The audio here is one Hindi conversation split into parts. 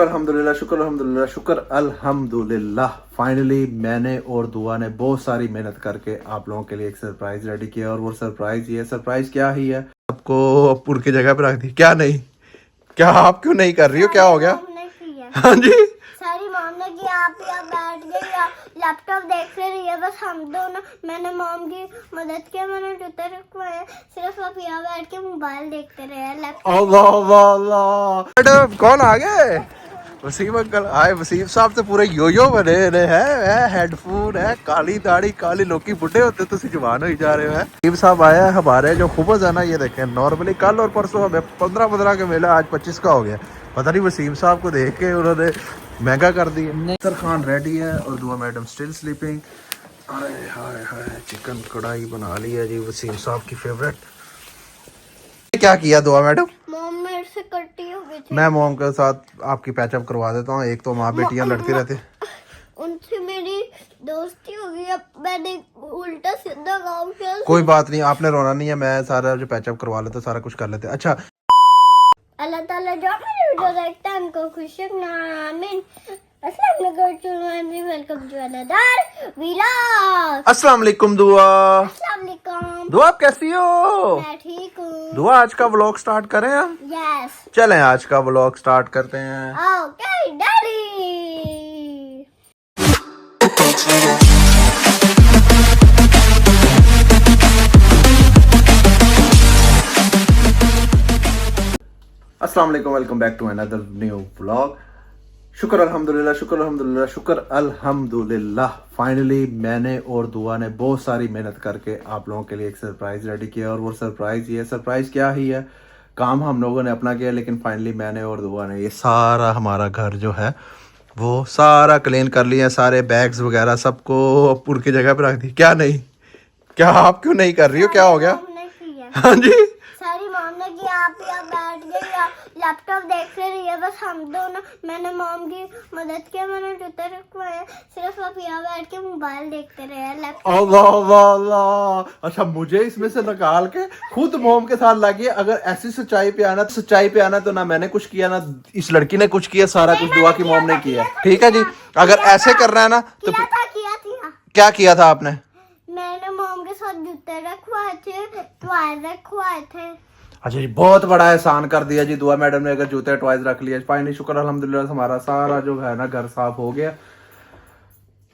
अल्हम्दुलिल्लाह, शुक्र अल्हम्दुलिल्लाह, शुक्र अल्हम्दुलिल्लाह। फाइनली मैंने और दुआ ने बहुत सारी मेहनत करके आप लोगों के लिए एक सरप्राइज रेडी किया और वो सरप्राइज ये सरप्राइज क्या ही है, आपको उड़ की जगह पे रख दी। क्या नहीं, क्या आप क्यों नहीं कर रही हो, क्या हो गया? हाँ जी, सारी मॉम ने की, आप यहाँ बैठ गई या लैपटॉप देख रही है, बस हम दोनों। मैंने मॉम की मदद की, मैंने ट्विटर रखवाया, सिर्फ आप यहाँ बैठ के मोबाइल देखते रहे लैपटॉप। अल्लाह अल्लाह। मैडम कौन आ गए? वसीम अंकल आए। वसीम साहब तो पूरे योयो बने हैं, हेडफोन है, काली दाढ़ी, काली लोकी, बुढ़े होते तो जवान हो ही जा रहे हैं। वसीम साहब आया है हमारे जो खुबज है ना, ये देखें, नॉर्मली कल और परसों हमें 15 के मिला, आज 25 का हो गया। पता नहीं वसीम साहब को देख के उन्होंने महंगा कर दिया। सर खान रेडी है और दुआ मैडम स्टिल स्लीपिंग। हाय हाय हाय, चिकन कढ़ाई बना ली है जी वसीम साहब की फेवरेट। क्या किया दुआ मैडम? मॉम मेरे से कट्टी हो गई थी। मैं मॉम के साथ आपकी पैचअप करवा देता हूँ। एक तो माँ बेटियां लड़ती रहती, उनसे मेरी दोस्ती हो गई, अब मैंने उल्टा सीधा काम किया। कोई बात नहीं, आपने रोना नहीं है, मैं सारा जो पैचअप करवा लेता सारा कुछ कर लेते। अच्छा, अल्लाह ताला जो मेरी वीडियो देखता है उनको खुश रखना, आमीन। अस्सलाम वालेकुम, वेलकम टू अनदर व्लॉग। अस्सलाम वालेकुम दुआ। अस्सलाम वालेकुम। दुआ आप कैसी हो? मैं ठीक हूँ। दुआ आज का व्लॉग स्टार्ट करें हम? यस। चलें आज का व्लॉग स्टार्ट करते हैं। Okay daddy. अस्सलाम वालेकुम, welcome back to another new vlog. शुक्र अल्हम्दुलिल्लाह, शुक्र अल्हम्दुलिल्लाह, शुक्र अल्हम्दुलिल्लाह। फाइनली मैंने और दुआ ने बहुत सारी मेहनत करके आप लोगों के लिए एक सरप्राइज रेडी किया और वो सरप्राइज ये सरप्राइज क्या ही है, काम हम लोगों ने अपना किया, लेकिन फाइनली मैंने और दुआ ने ये सारा हमारा घर जो है वो सारा क्लीन कर लिया, सारे बैग्स वगैरह सबको उड़ की जगह पे रख दी। क्या नहीं, क्या आप क्यों नहीं कर रही हो, क्या हो गया? मॉम ने किया। हाँ जी, सारी मॉम ने की, आप यहाँ बैठ गई या लैपटॉप देख रही है, बस हम दोनों। मैंने मॉम की मदद की, मैंने ट्विटर रखवाया, सिर्फ आप यहाँ बैठ के मोबाइल देखते रहे लैपटॉप। अल्लाह अल्लाह अल्लाह। अच्छा, मुझे इसमें से निकाल के खुद मोम के साथ लगी। अगर ऐसी सच्चाई पे आना तो ना मैंने कुछ किया ना इस लड़की ने कुछ किया, सारा कुछ दुआ की मोम ने किया। ठीक है जी, अगर ऐसे करना है ना तो किया था। क्या किया था आपने? मैंने मॉम के साथ जूते रखवाए थे, टॉयज रखवाए थे। अच्छा जी, बहुत बड़ा एहसान कर दिया जी दुआ मैडम ने, अगर जूते टॉयज रख लिया। फाइनली शुक्र अल्हम्दुलिल्लाह, हमारा सारा जो है ना घर साफ हो गया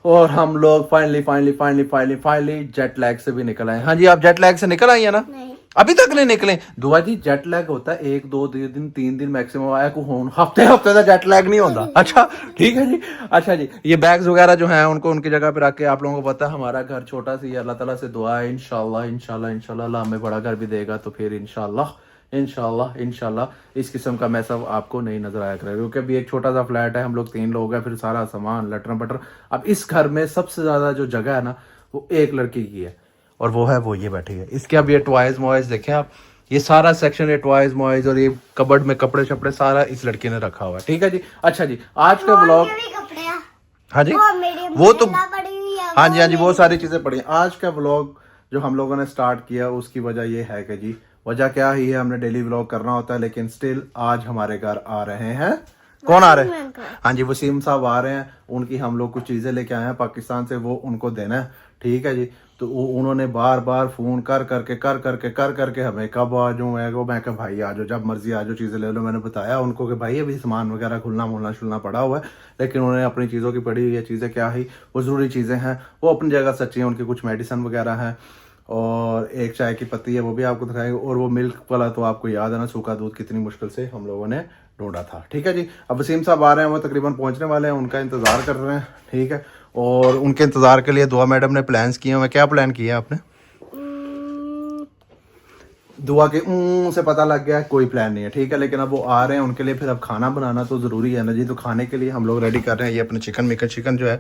और हम लोग फाइनली जेट लैग से भी निकल आए। हाँ जी, आप जेट लैग से निकल आई है ना? नहीं। अभी तक नहीं निकले। दुआ जी, जेट लैग होता है 1-2 दिन 3 दिन मैक्सिमम, आया को हफ्ते का जेट लैग नहीं होता। अच्छा ठीक है जी। अच्छा जी, ये बैग्स वगैरह जो हैं उनको उनकी जगह पे रख के, आप लोगों को पता है हमारा घर छोटा सी है, अल्लाह ताला से दुआ है इंशाल्लाह अल्लाह हमें बड़ा घर भी देगा, तो फिर इंशाल्लाह इस किस्म का मैसअप आपको नहीं नजर आया करेगा, क्योंकि अभी एक छोटा सा फ्लैट है, हम लोग 3 लोग हैं, फिर सारा सामान लटर पटर। अब इस घर में सबसे ज्यादा जो जगह है ना वो एक लड़की की है और वो है वो ये बैठी है। इसके अब ये टॉयज मॉयज देखें आप, ये सारा सेक्शन ये टॉयज मॉयज और ये कबर्ड में कपड़े शपड़े सारा इस लड़की ने रखा हुआ है। ठीक है जी। अच्छा जी, आज का ब्लॉग, हाँ जी वो तो, हाँ जी वो सारी चीजें पड़ी। आज का व्लॉग जो हम लोगों ने स्टार्ट किया उसकी वजह ये है कि जी, वजह क्या ही है, हमने डेली व्लॉग करना होता है, लेकिन स्टिल आज हमारे घर आ रहे हैं। कौन आ रहे हैं? हाँ जी, वसीम साहब आ रहे हैं। उनकी हम लोग कुछ चीजें लेके आए हैं पाकिस्तान से, वो उनको देना है। ठीक है जी, तो उन्होंने बार बार फोन कर करके हमें कब आ जाऊँ है वो, मैं कहा भाई आ जाओ, जब मर्जी आ जाओ, चीजें ले लो। मैंने बताया उनको कि भाई अभी सामान वगैरह खुलना शुलना पड़ा हुआ है, लेकिन उन्होंने अपनी चीज़ों की पड़ी हुई है चीज़ें, क्या ही वो ज़रूरी चीज़ें हैं, वो अपनी जगह सच्ची हैं। उनकी कुछ मेडिसिन वगैरह हैं और एक चाय की पत्ती है, वो भी आपको दिखाएंगे। और वो मिल्क वाला तो आपको याद है ना, सूखा दूध कितनी मुश्किल से हम लोगों ने ढूंढा था। ठीक है जी, अब वसीम साहब आ रहे हैं, वो तकरीबन पहुंचने वाले हैं, उनका इंतजार कर रहे हैं। ठीक है, और उनके इंतजार के लिए दुआ मैडम ने प्लान्स किए हुए। क्या प्लान किया आपने? दुआ के से पता लग गया कोई प्लान नहीं है। ठीक है, लेकिन अब वो आ रहे हैं, उनके लिए फिर अब खाना बनाना तो ज़रूरी है ना जी। तो खाने के लिए हम लोग रेडी कर रहे हैं ये अपने चिकन जो है,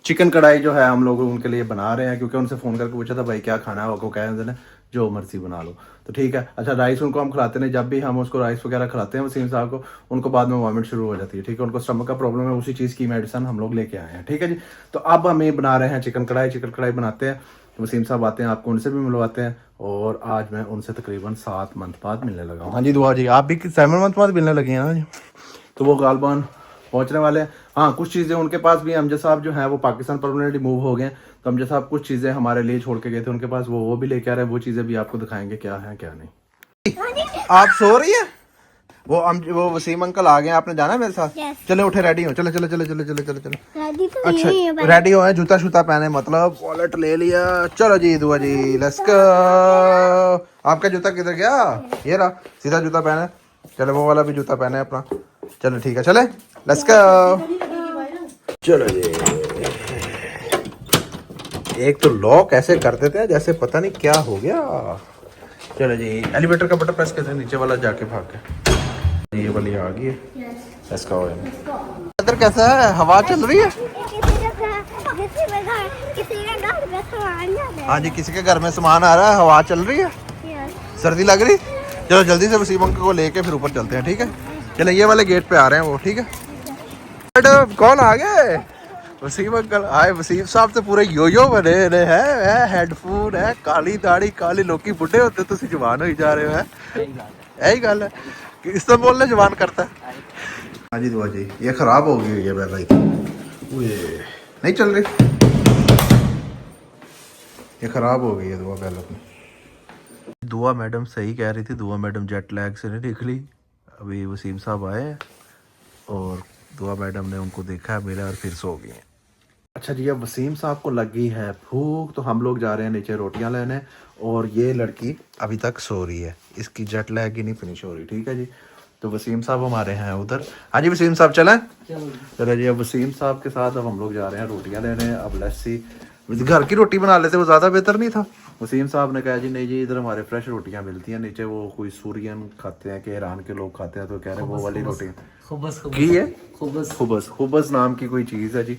चिकन कढ़ाई जो है हम लोग उनके लिए बना रहे हैं, क्योंकि उनसे फ़ोन करके पूछा था भाई क्या खाना है, वो कह देना जो मर्जी बना लो। तो ठीक है। अच्छा, राइस उनको हम खिलाते नहीं, जब भी हम उसको राइस वगैरह खिलाते हैं वसीम साहब को, उनको बाद में वॉमिट शुरू हो जाती है। ठीक है, उनको स्टमक का प्रॉब्लम है, उसी चीज़ की मेडिसिन हम लोग लेके आए हैं। ठीक है जी, तो अब हम ये बना रहे हैं चिकन कढ़ाई बनाते हैं। वसीम साहब आते हैं, आपको उनसे भी मिलवाते हैं। और आज मैं उनसे तकरीबन 7 मंथ बाद मिलने लगा हूँ। हाँ जी दुआ जी, आप भी 7 मंथ बाद मिलने लगे हैं ना जी। तो वो गालबान पहुंचने वाले हैं। हाँ, कुछ चीज़ें उनके पास भी हैं। अमजद साहब जो हैं वो पाकिस्तान परमानेंटली मूव हो गए हैं, तो अमजद साहब कुछ चीज़ें हमारे लिए छोड़ के गए थे उनके पास, वो भी लेके आ रहे हैं। वो चीज़ें भी आपको दिखाएंगे क्या है क्या नहीं। आप सो रही है? वो वसीम अंकल आ गए, आपने जाना है मेरे साथ? Yes. चले उठे, रेडी हो, चले चले चले चले चले चले चले। रेडी तो अच्छा नहीं है भाई। रेडी हो, जूता शूता पहने, मतलब वॉलेट ले लिया। चलो जी दुआ जी, लेट्स गो। आपका जूता किधर गया? ये रहा, सीधा जूता पहने। चलो वो वाला भी जूता पहने अपना। चलो ठीक है, चले लेट्स गो। चलो जी, एक तो लॉक ऐसे कर देते हैं जैसे पता नहीं क्या हो गया। चलो जी, एलिवेटर का बटन प्रेस करते हैं, नीचे वाला जाके भाग के। ये वाली आ गई है। Let's go. इधर कैसा है, हवा चल रही है? हाँ जी, किसी के घर में सामान आ रहा है, हवा चल रही है, सर्दी लग रही। चलो जल्दी से वसीम अंकल को लेके फिर ऊपर चलते हैं, ठीक है? चलो ये वाले गेट पे आ रहे हैं वो, ठीक है? मैडम कौन आ गए? वसीम अंकल आए। वसीम साहब तो पूरे यो बने हैं, हेडफोन है, काली दाढ़ी, काली लोकी, बुढ़े होते तो जवान हो जा रहे हो। यही गल है कि इस तरह बोलने जवान करता है। हाँ जी दुआ जी, ये खराब हो गई है भाई, ये नहीं चल रही, ये खराब हो गई है दुआ पहले अपनी। दुआ मैडम सही कह रही थी, दुआ मैडम जेट लैग से नहीं निकली। अभी वसीम साहब आए हैं और दुआ मैडम ने उनको देखा है मेरा और फिर सो गई हैं। अच्छा जी, अब वसीम साहब को लगी है भूख, तो हम लोग जा रहे हैं नीचे रोटियां लेने। और ये लड़की अभी तक सो रही है, इसकी जेट लैग ही नहीं फिनिश हो रही, ठीक है जी? तो वसीम साहब हमारे हैं उधर। हाँ जी वसीम साहब चलें? चलो जी, अब वसीम साहब के साथ अब हम लोग जा रहे हैं रोटियां लेने। अब लस्सी, घर की रोटी बना लेते, वो ज़्यादा बेहतर नहीं था? वसीम साहब ने कहा जी नहीं जी, इधर हमारे फ्रेश रोटियां मिलती हैं, नीचे वो कोई सूरियन खाते हैं कि ईरान के लोग खाते हैं, तो कह रहे हैं वो वाली रोटी की है, खुबस नाम की कोई चीज़ है जी,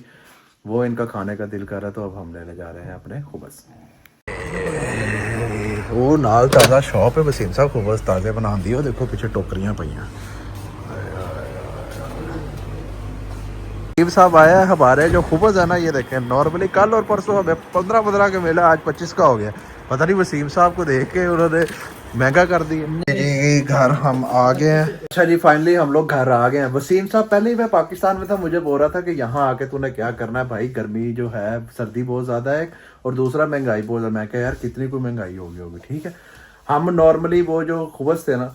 वो इनका खाने का दिल कर रहा है, तो अब हम लेने जा रहे हैं अपने खुबस। वो नाल ताज़ा शॉप है वसीम साहब, खुबस ताज़े बना दी हो, देखो पीछे टोकरियां पईयां। वसीम साहब आया है हमारे, जो खुबस है ना, ये देखें, नॉर्मली कल और परसों हमें 15 के मिला, आज 25 का हो गया। पता नहीं वसीम साहब को देख के उन्होंने महंगा कर दिया जी। घर हम आ गए हैं। अच्छा जी, फाइनली हम लोग घर आ गए हैं। वसीम साहब पहले ही मैं पाकिस्तान में था, मुझे बोल रहा था कि यहाँ आके तूने क्या करना है भाई, गर्मी जो है, सर्दी बहुत ज़्यादा है और दूसरा महंगाई बहुत ज़्यादा। मैं कहा यार कितनी कोई महंगाई होगी, ठीक है? हम नॉर्मली वो जो खुबस थे ना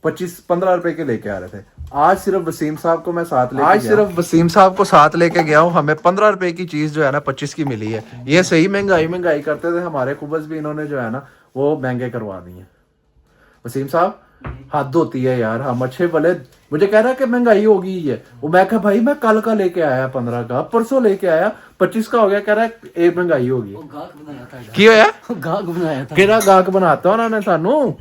25-15 रुपए के लेके आ रहे थे। आज सिर्फ वसीम साहब को मैं साथ लेके गया हूँ, हमें 15 रुपए की चीज़ जो है ना 25 की मिली है। ये सही महंगाई करते थे। हमारे खुबस भी इन्होंने जो है ना वो महंगे करवा दिए। वसीम साहब हद होती है यार, हम अच्छे भले, मुझे कह रहा है कि महंगाई होगी है, वो मैं कहा भाई मैं कल का लेके आया 15 का, परसों लेके आया 25 का हो गया, कह रहा है एक महंगाई होगी। गाहक बनाता उन्होंने सानू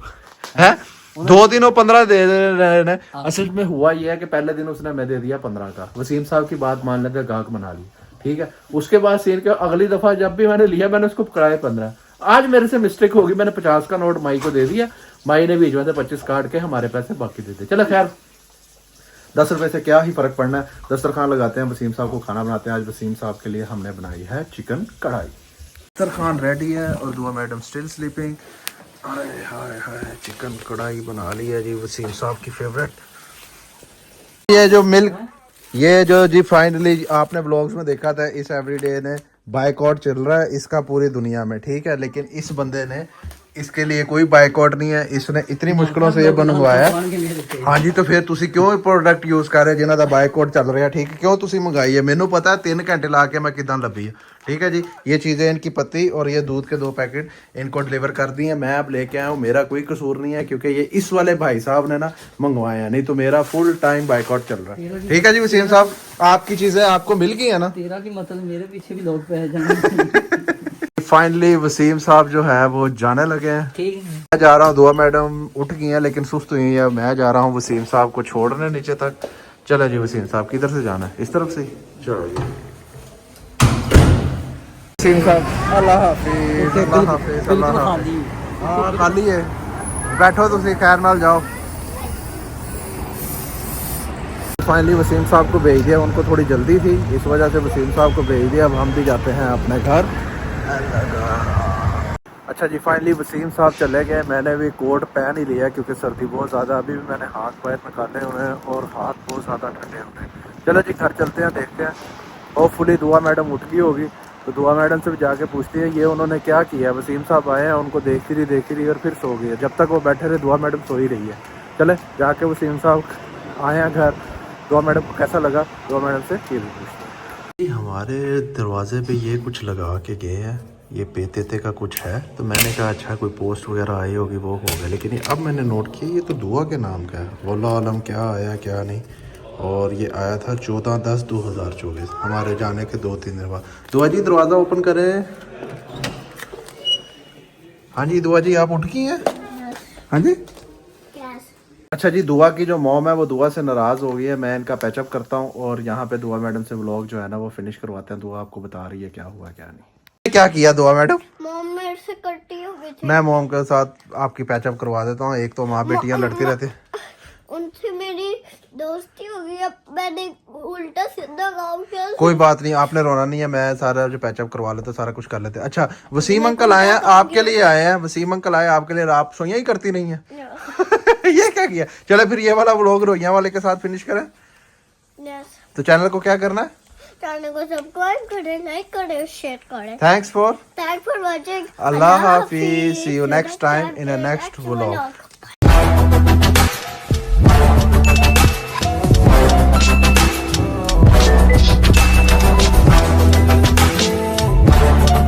है, 2 दिन 15 दे रहे हैं। असल में हुआ ये है कि पहले दिन उसने मैं दे दिया 15 का, वसीम साहब की बात मान लेते, गाहक बना ली, ठीक है? उसके बाद सीन के अगली दफा जब भी मैंने लिया मैंने उसको पकड़ाया 15। आज मेरे से मिस्टेक होगी, मैंने 50 का नोट माई को दे दिया, माई ने बीच में से 25 काट के हमारे पैसे बाकी देते। चलो खैर 10 रुपए से क्या ही फर्क पड़ना है। दस्तरखान लगाते हैं, वसीम साहब को खाना बनाते हैं। आज वसीम साहब के लिए हमने बनाई है चिकन कढ़ाई। दस्तरखान रेडी है और दुआ मैडम स्टिल स्लीपिंग। हाय हाय हाय, चिकन कढ़ाई बना ली है जी, वसीम साहब की फेवरेट। ये जो मिल्क, ये जो जी फाइनली आपने व्लॉग्स में देखा था, इस एवरीडे ने बाइकआउट चल रहा है इसका पूरी दुनिया में, ठीक है? लेकिन इस बंदे ने, इसके लिए कोई बाइकआउट नहीं है, इसने इतनी मुश्किलों से ये बनवाया है। हाँ जी, तो फिर तुसी क्यों प्रोडक्ट यूज़ कर रहे जिन्हों का बाइकआउट चल रहा है, ठीक है? क्यों तुसी मंगाई है? मैनू पता है 3 घंटे ला के मैं कितना लभी है, ठीक है जी? ये चीज़ें इनकी पत्ती और ये दूध के 2 पैकेट इनको डिलीवर कर दिए, मैं अब लेके आया हूँ। मेरा कोई कसूर नहीं है क्योंकि ये इस वाले भाई साहब ने ना मंगवाया, नहीं तो मेरा फुल टाइम बाइकआउट चल रहा है, ठीक है जी? वसीम साहब आपकी चीज़ें आपको मिल गई है ना? तेरा की मतलब मेरे पीछे भी लोग पे जाने। फाइनली वसीम साहब जो है वो जाने लगे हैं, ठीक है? मैं जा रहा हूँ, दुआ मैडम उठ गई हैं लेकिन सुस्त हुई है। मैं जा रहा हूँ वसीम साहब को छोड़ने नीचे तक। चलो जी वसीम साहब किधर से जाना है? इस तरफ से। चलो जी वसीम साहब, अल्लाह हाफिज, अल्लाह हाफिज, अल्लाह हाफिज। हाँ खाली है, बैठो तुसी, खैर नाल जाओ। फाइनली वसीम साहब को भेज दिया, उनको थोड़ी जल्दी थी, इस वजह से वसीम साहब को भेज दिया। अब हम भी जाते हैं अपने घर। अच्छा जी, फाइनली वसीम साहब चले गए। मैंने भी कोट पहन ही लिया क्योंकि सर्दी बहुत ज़्यादा, अभी भी मैंने हाथ पैर निकाले हुए हैं और हाथ बहुत ज़्यादा ठंडे हुए हैं। चलो जी घर चलते हैं, देखते हैं। होपफुली दुआ मैडम उठ गई होगी तो दुआ मैडम से भी जाके पूछती है ये उन्होंने क्या किया। वसीम साहब आए हैं, उनको देखती रही और फिर सो गई है। जब तक वो बैठे रहे दुआ मैडम सो ही रही है। चले जाके वसीम साहब आए हैं घर, दुआ मैडम को कैसा लगा दुआ मैडम से ये भी पूछते हैं। हमारे दरवाजे पे ये कुछ लगा के गए हैं, ये पेते का कुछ है। तो मैंने कहा अच्छा कोई पोस्ट वगैरह आई होगी वो हो गया, लेकिन ये अब मैंने नोट किया ये तो दुआ के नाम का है। वल्लाह आलम क्या आया क्या नहीं। और ये आया था 14/10/2024, हमारे जाने के 2-3 दिन बाद। दुआ जी दरवाज़ा ओपन करें। हाँ जी दुआ जी आप उठ गई हैं? हाँ जी। अच्छा जी दुआ की जो मॉम है वो दुआ से नाराज़ हो गई है। मैं इनका पैचअप करता हूँ और यहाँ पे दुआ मैडम से व्लॉग जो है ना वो फिनिश करवाते हैं। दुआ आपको बता रही है क्या हुआ क्या नहीं। क्या किया दुआ मैडम? मॉम मेरे से कट्टी हो गई थी। मैं मॉम के साथ आपकी पैचअप करवा देता हूँ। एक तो माँ बेटियाँ लड़ती रहती, उनसे मेरी दोस्ती हो गई। अब मैंने उल्टा सीधा काम किया। कोई बात नहीं, आपने रोना नहीं है। मैं सारा जो पैचअप करवा लेते सारा कुछ कर लेते। अच्छा वसीम अंकल आए हैं आपके लिए, आए हैं वसीम अंकल आए आपके लिए। आप सोइयां ही करती नहीं है ये क्या किया। चलो फिर ये वाला व्लॉग रोइयां वाले के साथ फिनिश करें। तो चैनल को क्या करना है? चैनल को सब्सक्राइब करें, लाइक करें, शेयर करें। Thanks for watching. अल्लाह हाफिज। See you next time in a next vlog.